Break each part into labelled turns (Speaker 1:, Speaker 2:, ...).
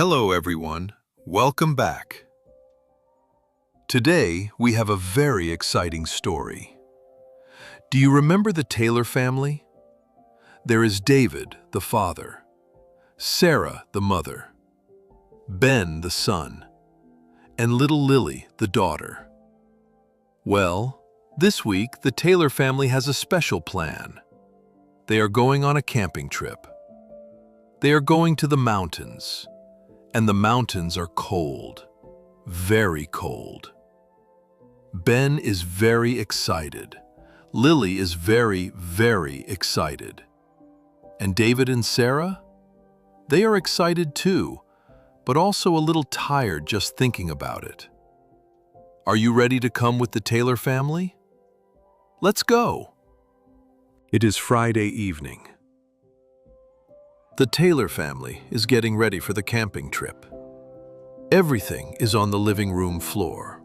Speaker 1: Hello everyone, welcome back. Today we have a very exciting story. Do you remember the Taylor family? There is David, the father, Sarah, the mother, Ben, the son, and little Lily, the daughter. Well, this week the Taylor family has a special plan. They are going on a camping trip. They are going to the mountains. And the mountains are cold, very cold. Ben is very excited. Lily is very, very excited. And David and Sarah? They are excited too, but also a little tired just thinking about it. Are you ready to come with the Taylor family? Let's go. It is Friday evening. The Taylor family is getting ready for the camping trip. Everything is on the living room floor.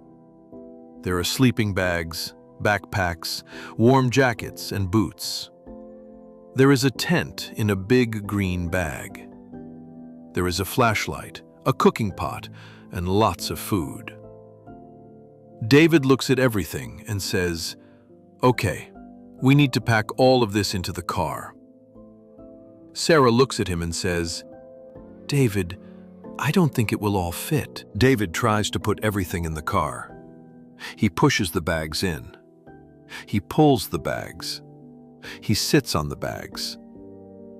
Speaker 1: There are sleeping bags, backpacks, warm jackets, and boots. There is a tent in a big green bag. There is a flashlight, a cooking pot, and lots of food. David looks at everything and says, "Okay, we need to pack all of this into the car." Sarah looks at him and says, "David, I don't think it will all fit." David tries to put everything in the car. He pushes the bags in. He pulls the bags. He sits on the bags.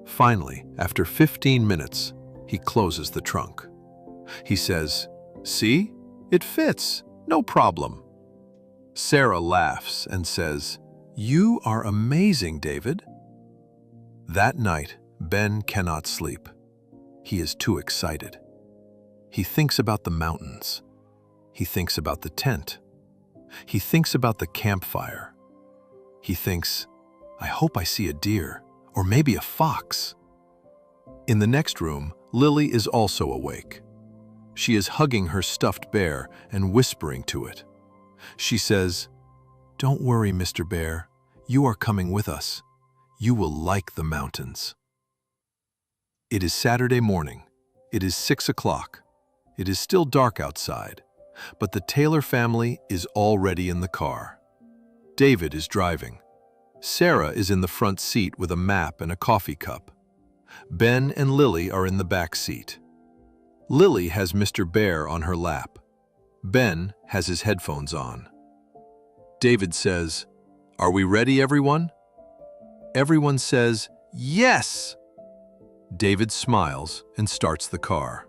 Speaker 1: Finally, after 15 minutes, he closes the trunk. He says, "See? It fits. No problem." Sarah laughs and says, "You are amazing, David." That night, Ben cannot sleep. He is too excited. He thinks about the mountains. He thinks about the tent. He thinks about the campfire. He thinks, "I hope I see a deer, or maybe a fox." In the next room, Lily is also awake. She is hugging her stuffed bear and whispering to it. She says, "Don't worry, Mr. Bear. You are coming with us. You will like the mountains." It is Saturday morning. It is 6 o'clock. It is still dark outside, but the Taylor family is already in the car. David is driving. Sarah is in the front seat with a map and a coffee cup. Ben and Lily are in the back seat. Lily has Mr. Bear on her lap. Ben has his headphones on. David says, "Are we ready, everyone?" Everyone says, "Yes!" David smiles and starts the car.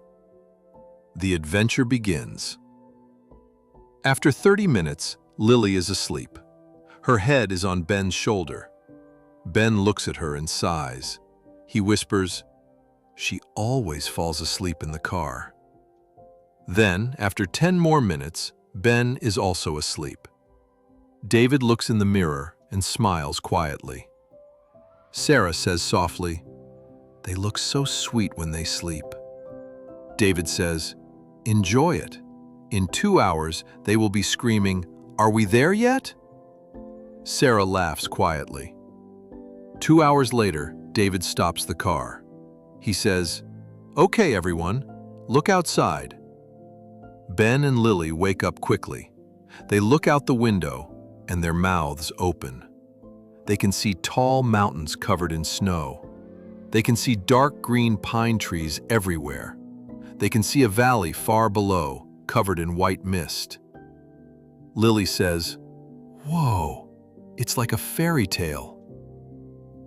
Speaker 1: The adventure begins. After 30 minutes, Lily is asleep. Her head is on Ben's shoulder. Ben looks at her and sighs. He whispers, "She always falls asleep in the car." Then, after 10 more minutes, Ben is also asleep. David looks in the mirror and smiles quietly. Sarah says softly, "They look so sweet when they sleep." David says, "Enjoy it. In 2 hours, they will be screaming, 'Are we there yet?'" Sarah laughs quietly. 2 hours later, David stops the car. He says, "Okay, everyone, look outside." Ben and Lily wake up quickly. They look out the window, and their mouths open. They can see tall mountains covered in snow. They can see dark green pine trees everywhere. They can see a valley far below, covered in white mist. Lily says, "Whoa, it's like a fairy tale."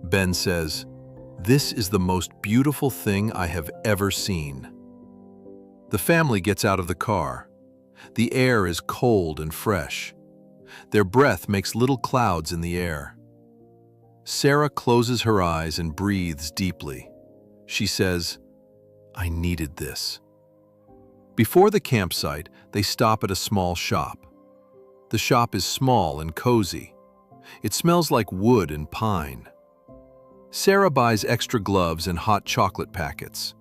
Speaker 1: Ben says, "This is the most beautiful thing I have ever seen." The family gets out of the car. The air is cold and fresh. Their breath makes little clouds in the air. Sarah closes her eyes and breathes deeply. She says, "I needed this." Before the campsite, they stop at a small shop. The shop is small and cozy. It smells like wood and pine. Sarah buys extra gloves and hot chocolate packets.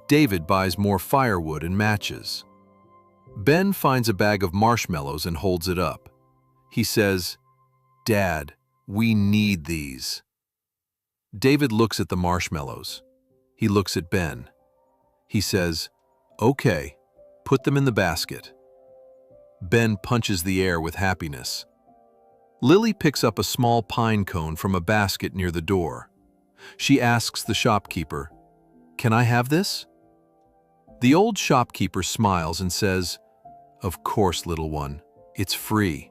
Speaker 1: David buys more firewood and matches. Ben finds a bag of marshmallows and holds it up. He says, "Dad, we need these." David looks at the marshmallows. He looks at Ben. He says, Okay, put them in the basket. Ben punches the air with happiness. Lily picks up a small pine cone from a basket near the door. She asks the shopkeeper, "Can I have this?" The old shopkeeper smiles and says, "Of course, little one, it's free."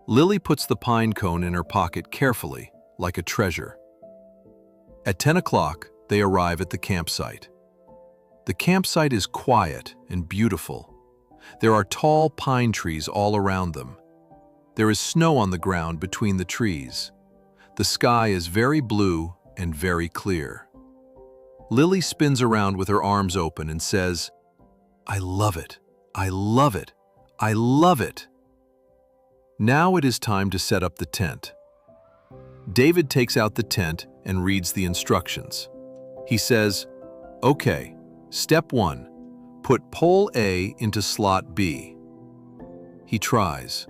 Speaker 1: Lily puts the pine cone in her pocket carefully, like a treasure. At 10 o'clock, they arrive at the campsite. The campsite is quiet and beautiful. There are tall pine trees all around them. There is snow on the ground between the trees. The sky is very blue and very clear. Lily spins around with her arms open and says, "I love it, I love it, I love it." Now it is time to set up the tent. David takes out the tent and reads the instructions. He says, "Okay, step 1, put pole A into slot B." He tries.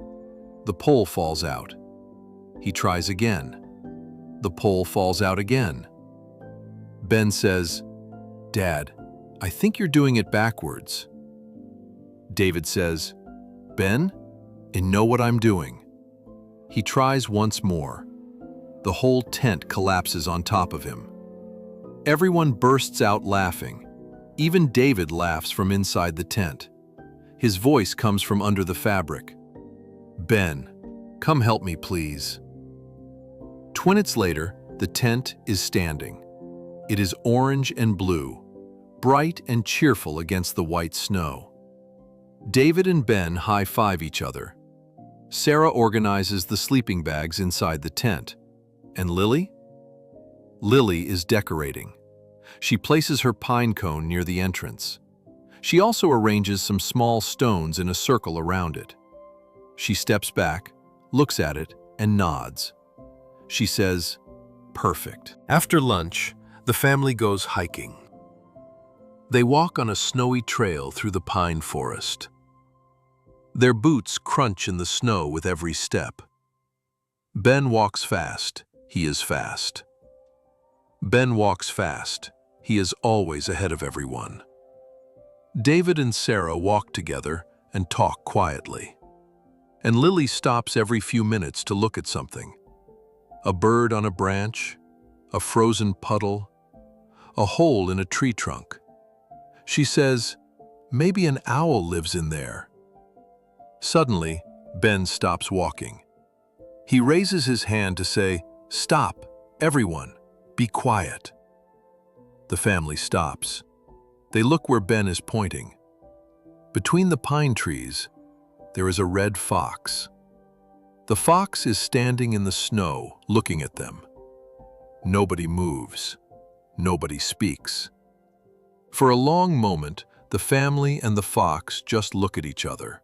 Speaker 1: The pole falls out. He tries again. The pole falls out again. Ben says, "Dad, I think you're doing it backwards." David says, "Ben, I know what I'm doing." He tries once more. The whole tent collapses on top of him. Everyone bursts out laughing. Even David laughs from inside the tent. His voice comes from under the fabric. "Ben, come help me, please." 2 minutes later, the tent is standing. It is orange and blue, bright and cheerful against the white snow. David and Ben high-five each other. Sarah organizes the sleeping bags inside the tent. And Lily? Lily is decorating. She places her pine cone near the entrance. She also arranges some small stones in a circle around it. She steps back, looks at it, and nods. She says, "Perfect." After lunch, the family goes hiking. They walk on a snowy trail through the pine forest. Their boots crunch in the snow with every step. Ben walks fast. He is fast. Ben walks fast. He is always ahead of everyone. David and Sarah walk together and talk quietly. And Lily stops every few minutes to look at something. A bird on a branch, a frozen puddle, a hole in a tree trunk. She says, "Maybe an owl lives in there." Suddenly, Ben stops walking. He raises his hand to say, "Stop, everyone, be quiet." The family stops. They look where Ben is pointing. Between the pine trees, there is a red fox. The fox is standing in the snow, looking at them. Nobody moves. Nobody speaks. For a long moment, the family and the fox just look at each other.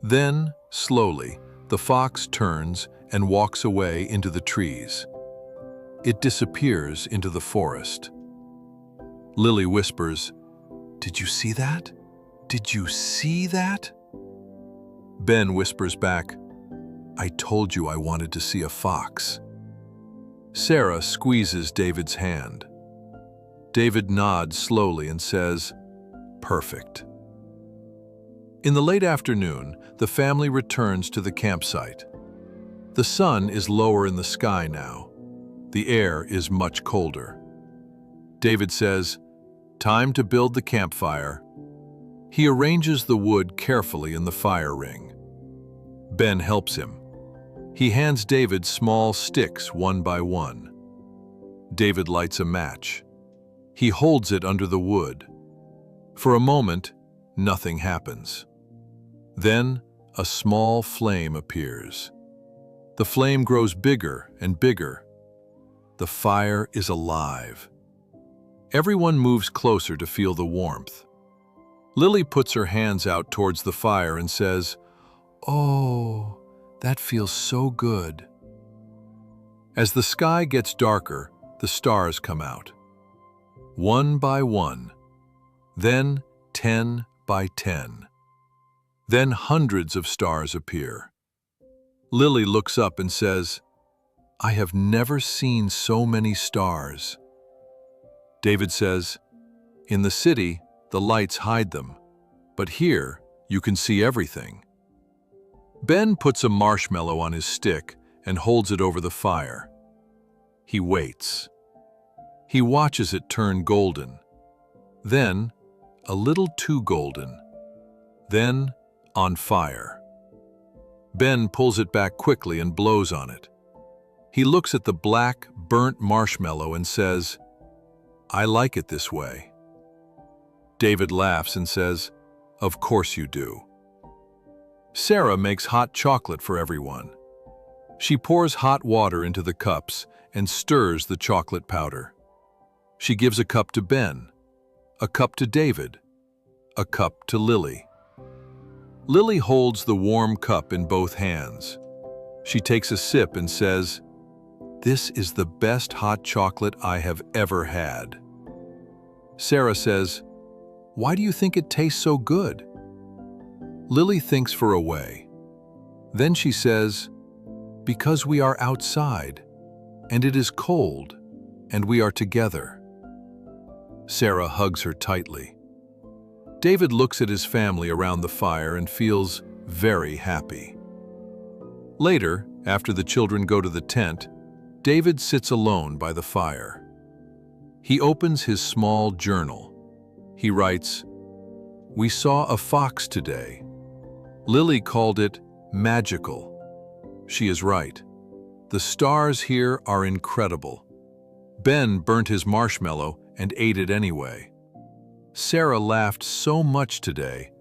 Speaker 1: Then, slowly, the fox turns and walks away into the trees. It disappears into the forest. Lily whispers, "Did you see that? Did you see that?" Ben whispers back, "I told you I wanted to see a fox." Sarah squeezes David's hand. David nods slowly and says, "Perfect." In the late afternoon, the family returns to the campsite. The sun is lower in the sky now. The air is much colder. David says, "Time to build the campfire." He arranges the wood carefully in the fire ring. Ben helps him. He hands David small sticks one by one. David lights a match. He holds it under the wood. For a moment, nothing happens. Then, a small flame appears. The flame grows bigger and bigger. The fire is alive. Everyone moves closer to feel the warmth. Lily puts her hands out towards the fire and says, "Oh, that feels so good." As the sky gets darker, the stars come out. One by one, then 10 by 10. Then hundreds of stars appear. Lily looks up and says, "I have never seen so many stars." David says, "In the city, the lights hide them, but here you can see everything. Ben puts a marshmallow on his stick and holds it over the fire. He waits. He watches it turn golden, then a little too golden, then on fire. Ben pulls it back quickly and blows on it. He looks at the black, burnt marshmallow and says, "I like it this way." David laughs and says, "Of course you do." Sarah makes hot chocolate for everyone. She pours hot water into the cups and stirs the chocolate powder. She gives a cup to Ben, a cup to David, a cup to Lily. Lily holds the warm cup in both hands. She takes a sip and says, "This is the best hot chocolate I have ever had." Sarah says, "Why do you think it tastes so good?" Lily thinks for a way. Then she says, "Because we are outside, and it is cold, and we are together." Sarah hugs her tightly. David looks at his family around the fire and feels very happy. Later, after the children go to the tent, David sits alone by the fire. He opens his small journal. He writes, "We saw a fox today. Lily called it magical. She is right. The stars here are incredible. Ben burnt his marshmallow and ate it anyway. Sarah laughed so much today.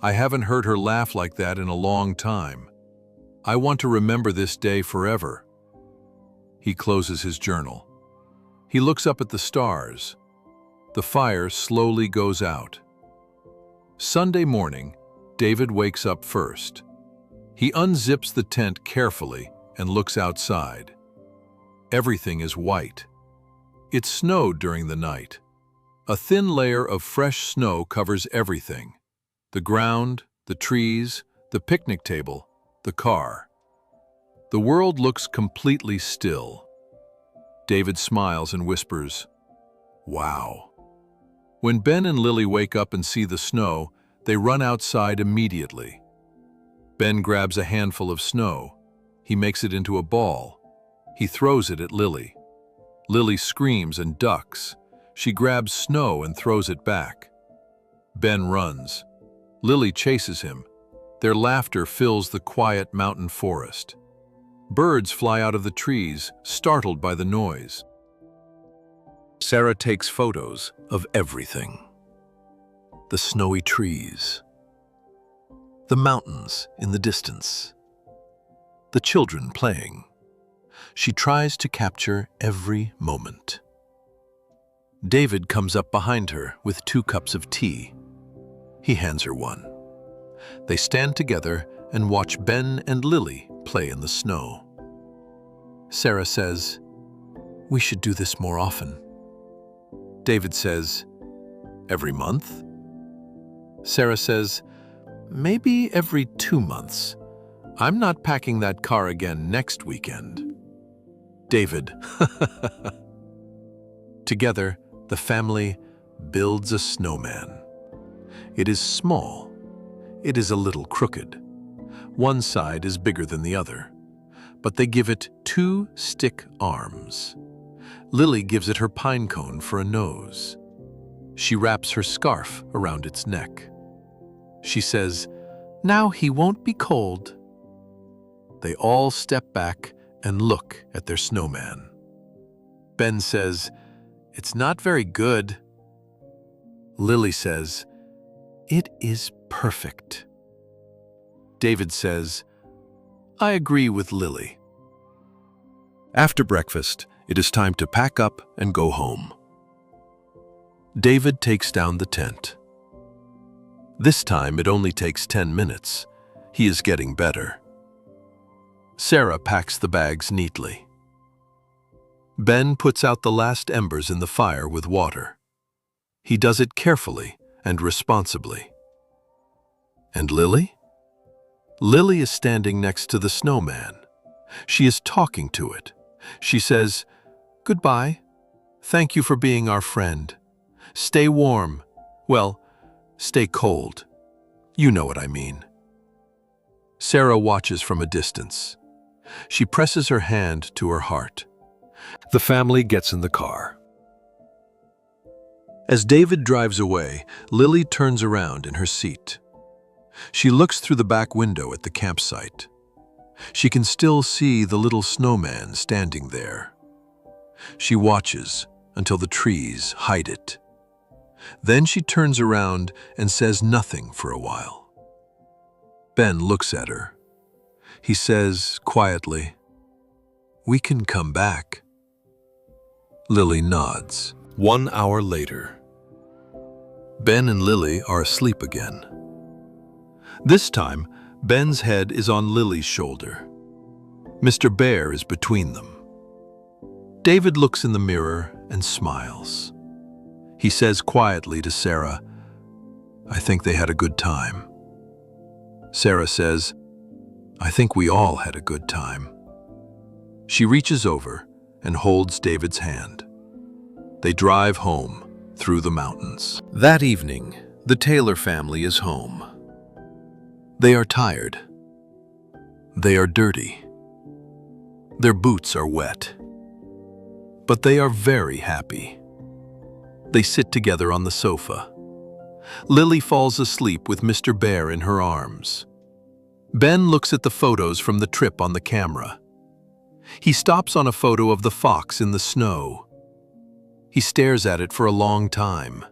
Speaker 1: I haven't heard her laugh like that in a long time. I want to remember this day forever." He closes his journal. He looks up at the stars. The fire slowly goes out. Sunday morning, David wakes up first. He unzips the tent carefully and looks outside. Everything is white. It snowed during the night. A thin layer of fresh snow covers everything: the ground, the trees, the picnic table, the car. The world looks completely still. David smiles and whispers, "Wow." When Ben and Lily wake up and see the snow, they run outside immediately. Ben grabs a handful of snow. He makes it into a ball. He throws it at Lily. Lily screams and ducks. She grabs snow and throws it back. Ben runs. Lily chases him. Their laughter fills the quiet mountain forest. Birds fly out of the trees, startled by the noise. Sarah takes photos of everything. The snowy trees, the mountains in the distance, the children playing. She tries to capture every moment. David comes up behind her with 2 cups of tea. He hands her one. They stand together and watch Ben and Lily play in the snow. Sarah says, "We should do this more often." David says, "Every month?" Sarah says, "Maybe every 2 months. I'm not packing that car again next weekend." David. Together, the family builds a snowman. It is small. It is a little crooked. One side is bigger than the other, but they give it 2 stick arms. Lily gives it her pine cone for a nose. She wraps her scarf around its neck. She says, "Now he won't be cold." They all step back and look at their snowman. Ben says, "It's not very good." Lily says, "It is perfect." David says, "I agree with Lily." After breakfast, it is time to pack up and go home. David takes down the tent. This time it only takes 10 minutes. He is getting better. Sarah packs the bags neatly. Ben puts out the last embers in the fire with water. He does it carefully and responsibly. And Lily? Lily is standing next to the snowman. She is talking to it. She says, "Goodbye. Thank you for being our friend. Stay warm. Well, Stay cold. You know what I mean. Sarah watches from a distance. She presses her hand to her heart. The family gets in the car. As David drives away, Lily turns around in her seat. She looks through the back window at the campsite. She can still see the little snowman standing there. She watches until the trees hide it. Then she turns around and says nothing for a while. Ben looks at her. He says quietly, "We can come back." Lily nods. 1 hour later. Ben and Lily are asleep again. This time, Ben's head is on Lily's shoulder. Mr. Bear is between them. David looks in the mirror and smiles. He says quietly to Sarah, "I think they had a good time." Sarah says, "I think we all had a good time." She reaches over and holds David's hand. They drive home through the mountains. That evening, the Taylor family is home. They are tired. They are dirty. Their boots are wet. But they are very happy. They sit together on the sofa. Lily falls asleep with Mr. Bear in her arms. Ben looks at the photos from the trip on the camera. He stops on a photo of the fox in the snow. He stares at it for a long time.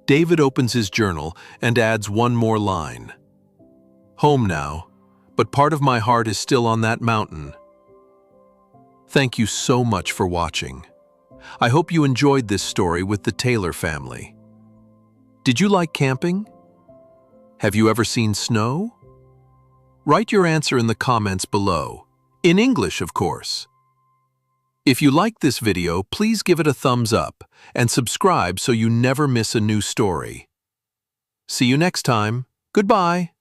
Speaker 1: David opens his journal and adds one more line. "Home now, but part of my heart is still on that mountain." Thank you so much for watching. I hope you enjoyed this story with the Taylor family. Did you like camping? Have you ever seen snow? Write your answer in the comments below. In English, of course. If you liked this video, please give it a thumbs up and subscribe so you never miss a new story. See you next time. Goodbye.